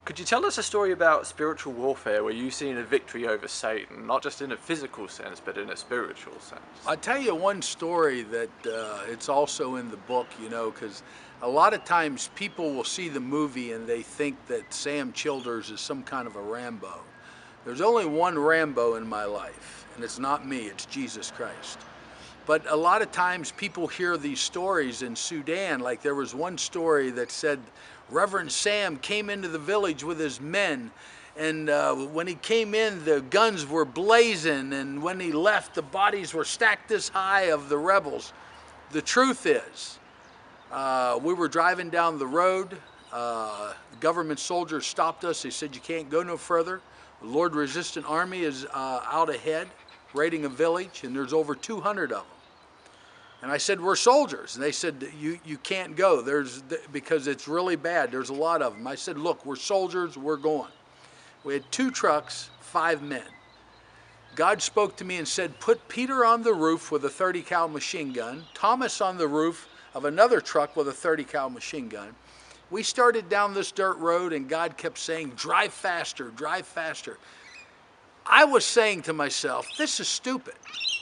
Could you tell us a story about spiritual warfare where you've seen a victory over Satan, not just in a physical sense, but in a spiritual sense? I'll tell you one story that it's also in the book, you know, because a lot of times people will see the movie and they think that Sam Childers is some kind of a Rambo. There's only one Rambo in my life, and it's not me, it's Jesus Christ. But a lot of times people hear these stories in Sudan, like there was one story that said Reverend Sam came into the village with his men, and when he came in, the guns were blazing, and when he left, the bodies were stacked this high of the rebels. The truth is, we were driving down the road, the government soldiers stopped us, they said you can't go no further. The Lord Resistant Army is out ahead, raiding a village, and there's over 200 of them. And I said, we're soldiers. And they said, you can't go because it's really bad. There's a lot of them. I said, look, we're soldiers, we're going. We had 2 trucks, 5 men. God spoke to me and said, put Peter on the roof with a 30 cal machine gun, Thomas on the roof of another truck with a 30 cal machine gun. We started down this dirt road and God kept saying, drive faster, drive faster. I was saying to myself, this is stupid.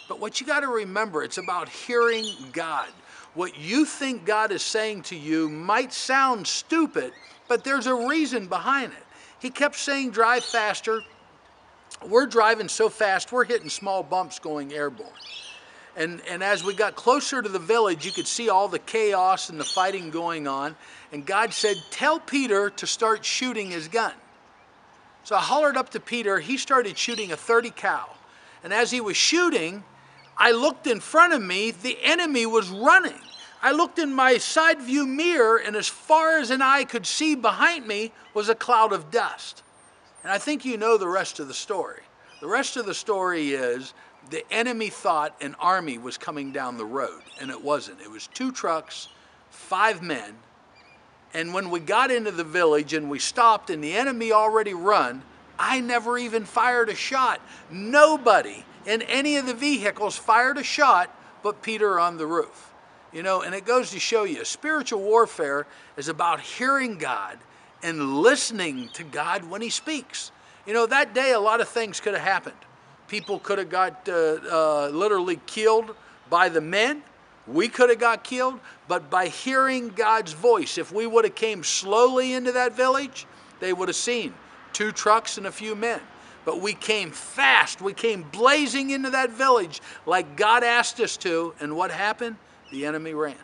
But what you got to remember, it's about hearing God. What you think God is saying to you might sound stupid, but there's a reason behind it. He kept saying, drive faster. We're driving so fast, we're hitting small bumps going airborne. And as we got closer to the village, you could see all the chaos and the fighting going on. And God said, tell Peter to start shooting his gun. So I hollered up to Peter. He started shooting a 30 cal. And as he was shooting, I looked in front of me, the enemy was running. I looked in my side view mirror, and as far as an eye could see behind me was a cloud of dust. And I think you know the rest of the story. The rest of the story is the enemy thought an army was coming down the road, and it wasn't. It was 2 trucks, 5 men. And when we got into the village and we stopped and the enemy already run, I never even fired a shot. Nobody in any of the vehicles fired a shot but Peter on the roof. You know, and it goes to show you, spiritual warfare is about hearing God and listening to God when he speaks. You know, that day a lot of things could have happened. People could have got literally killed by the men. We could have got killed, but by hearing God's voice, if we would have came slowly into that village, they would have seen 2 trucks and a few men. But we came fast. We came blazing into that village like God asked us to. And what happened? The enemy ran.